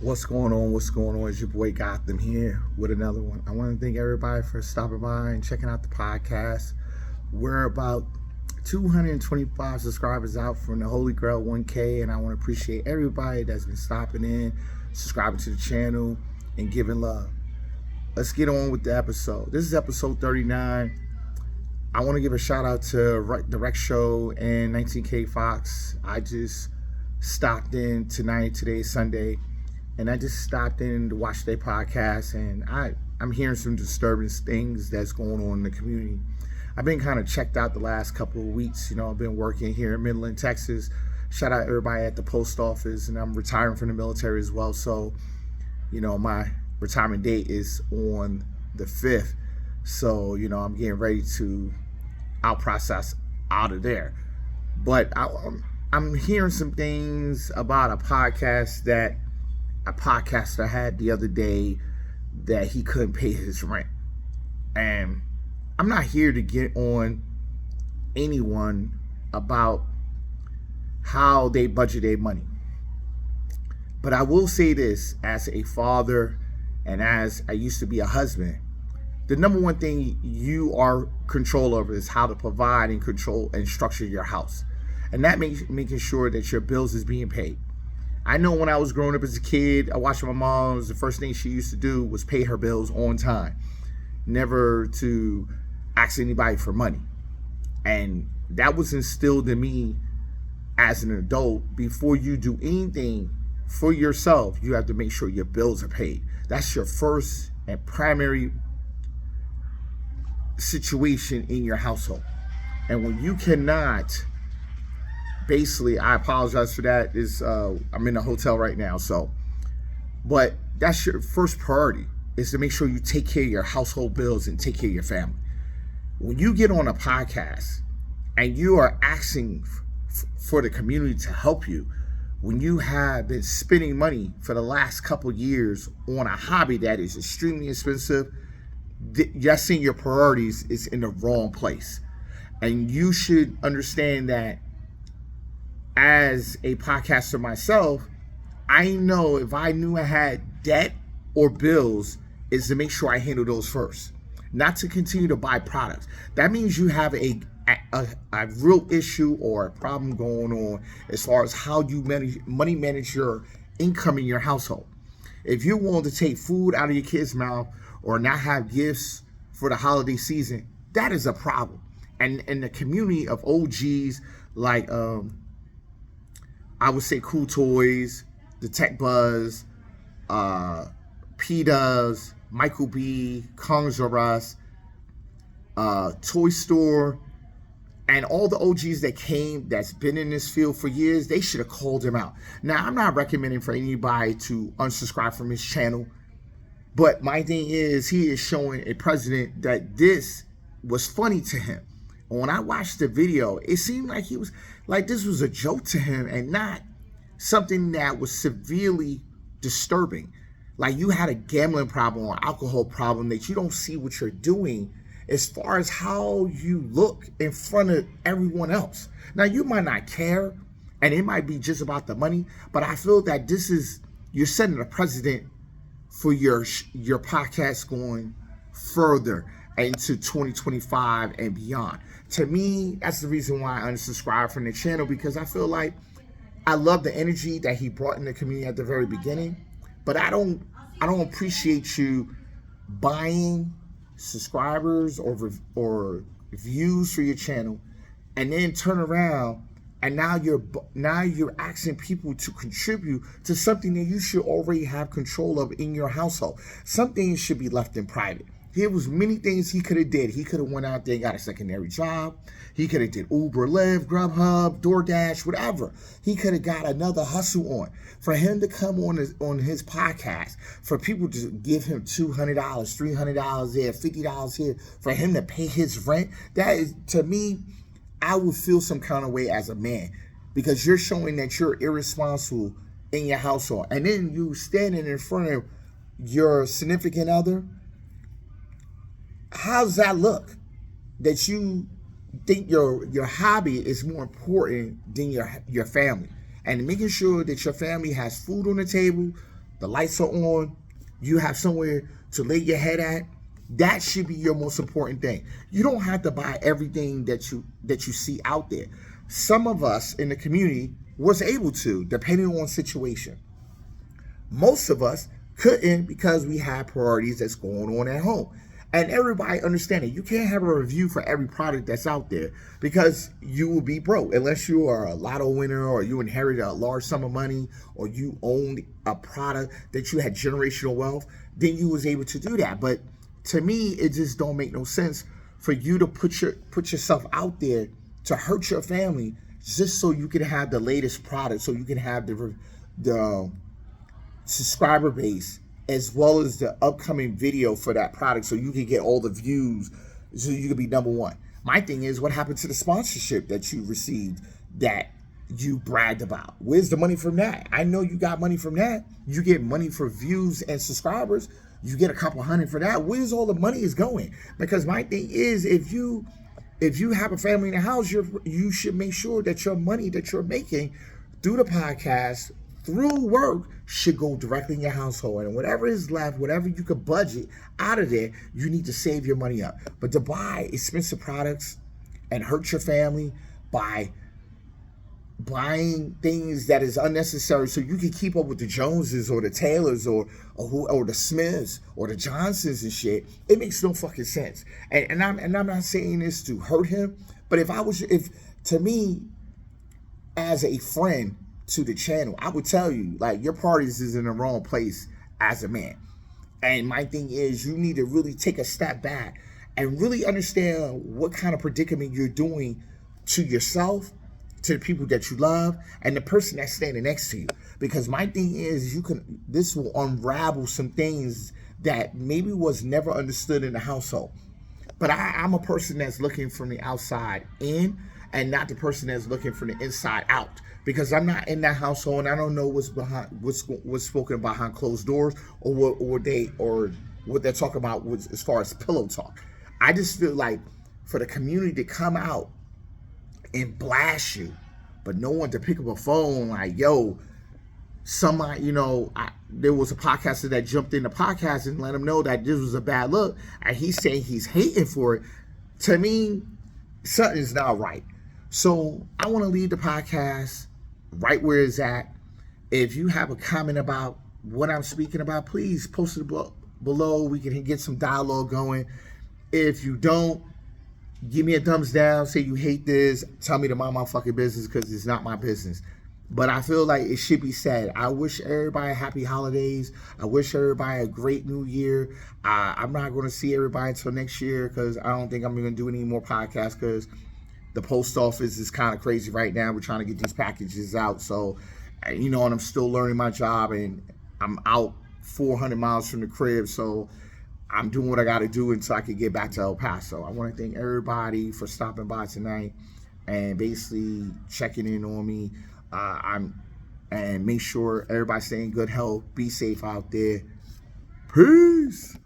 What's going on? What's going on? It's your boy Gotham here with another one. I want to thank everybody for stopping by and checking out the podcast. We're about 225 subscribers out from the Holy Grail 1K, and I want to appreciate everybody that's been stopping in, subscribing to the channel, and giving love. Let's get on with the episode. This is episode 39. I want to give a shout out to the Rec Show and 19K Fox. I just stopped in tonight. Today's Sunday. And I just stopped in to watch their podcast, and I'm hearing some disturbing things that's going on in the community. I've been kind of checked out the last couple of weeks. I've been working here in Midland, Texas. Shout out everybody at the post office, and I'm retiring from the military as well. So, my retirement date is on the 5th. So, I'm getting ready to out process out of there. But I'm hearing some things about a podcast that a podcaster had the other day that he couldn't pay his rent. And I'm not here to get on anyone about how they budget their money. But I will say this, as a father and as I used to be a husband, the number one thing you are control over is how to provide and control and structure your house. And that means making sure that your bills is being paid. I know when I was growing up as a kid, I watched my mom. The first thing she used to do was pay her bills on time, never to ask anybody for money. And that was instilled in me as an adult. Before you do anything for yourself, you have to make sure your bills are paid. That's your first and primary situation in your household. And when you cannot, basically, I apologize for that. I'm in a hotel right now, but that's your first priority, is to make sure you take care of your household bills and take care of your family. When you get on a podcast and you are asking for the community to help you, when you have been spending money for the last couple years on a hobby that is extremely expensive, just seeing your priorities is in the wrong place. And you should understand that as a podcaster myself, I know if I knew I had debt or bills, is to make sure I handle those first, not to continue to buy products. That means you have a real issue or a problem going on as far as how you manage your income in your household. If you're willing to take food out of your kids' mouth or not have gifts for the holiday season, that is a problem. And in the community of OGs like I would say Cool Toys, the Tech Buzz, P-Dubs, Michael B, Kongs R Us, Toy Store, and all the OGs that's been in this field for years, they should have called him out. Now, I'm not recommending for anybody to unsubscribe from his channel, but my thing is, he is showing a president that this was funny to him. When I watched the video, it seemed like he was like this was a joke to him and not something that was severely disturbing. Like you had a gambling problem or alcohol problem that you don't see what you're doing as far as how you look in front of everyone else. Now, you might not care, and it might be just about the money, but I feel that you're setting a precedent for your podcast going further into 2025 and beyond. To me, that's the reason why I unsubscribed from the channel, because I feel like I love the energy that he brought in the community at the very beginning, but I don't appreciate you buying subscribers or views for your channel and then turn around and now you're asking people to contribute to something that you should already have control of in your household. Some things should be left in private. There was many things he could have did. He could have went out there and got a secondary job. He could have did Uber, Lyft, Grubhub, DoorDash, whatever. He could have got another hustle on. For him to come on his podcast, for people to give him $200, $300 there, $50 here, for him to pay his rent, that is, to me, I would feel some kind of way as a man, because you're showing that you're irresponsible in your household. And then you standing in front of your significant other. How does that look? That you think your hobby is more important than your family, and making sure that your family has food on the table, the lights are on, you have somewhere to lay your head at. That should be your most important thing. You don't have to buy everything that you see out there. Some of us in the community was able to, depending on situation. Most of us couldn't because we had priorities that's going on at home. And everybody understand it. You can't have a review for every product that's out there because you will be broke unless you are a lotto winner or you inherited a large sum of money or you owned a product that you had generational wealth. Then you was able to do that. But to me, it just don't make no sense for you to put yourself out there to hurt your family just so you can have the latest product, so you can have the subscriber base as well as the upcoming video for that product so you can get all the views so you can be number one. My thing is, what happened to the sponsorship that you received that you bragged about? Where's the money from that? I know you got money from that. You get money for views and subscribers. You get a couple hundred for that. Where's all the money is going? Because my thing is, if you have a family in the house, you should make sure that your money that you're making through the podcast, through work, should go directly in your household. And whatever is left, whatever you could budget out of there, you need to save your money up. But to buy expensive products and hurt your family by buying things that is unnecessary so you can keep up with the Joneses or the Taylors or the Smiths or the Johnsons and shit, it makes no fucking sense. And I'm not saying this to hurt him, but if to me, as a friend to the channel, I would tell you, like, your priorities is in the wrong place as a man. And my thing is, you need to really take a step back and really understand what kind of predicament you're doing to yourself, to the people that you love, and the person that's standing next to you. Because my thing is, this will unravel some things that maybe was never understood in the household. But I'm a person that's looking from the outside in and not the person that's looking from the inside out. Because I'm not in that household and I don't know what's spoken behind closed doors or what they're talking about as far as pillow talk. I just feel like for the community to come out and blast you, but no one to pick up a phone like, yo, somebody, there was a podcaster that jumped in the podcast and let him know that this was a bad look, and he's saying he's hating for it. To me, something's not right. So I want to leave the podcast right where it's at. If you have a comment about what I'm speaking about, please post it below. We can get some dialogue going. If you don't, give me a thumbs down, say you hate this, tell me to mind my fucking business because it's not my business. But I feel like it should be said. I wish everybody happy holidays. I wish everybody a great new year. I'm not going to see everybody until next year because I don't think I'm going to do any more podcasts because the post office is kind of crazy right now. We're trying to get these packages out. So, and I'm still learning my job and I'm out 400 miles from the crib. So I'm doing what I got to do until I can get back to El Paso. I want to thank everybody for stopping by tonight and basically checking in on me. And make sure everybody stay in good health. Be safe out there. Peace.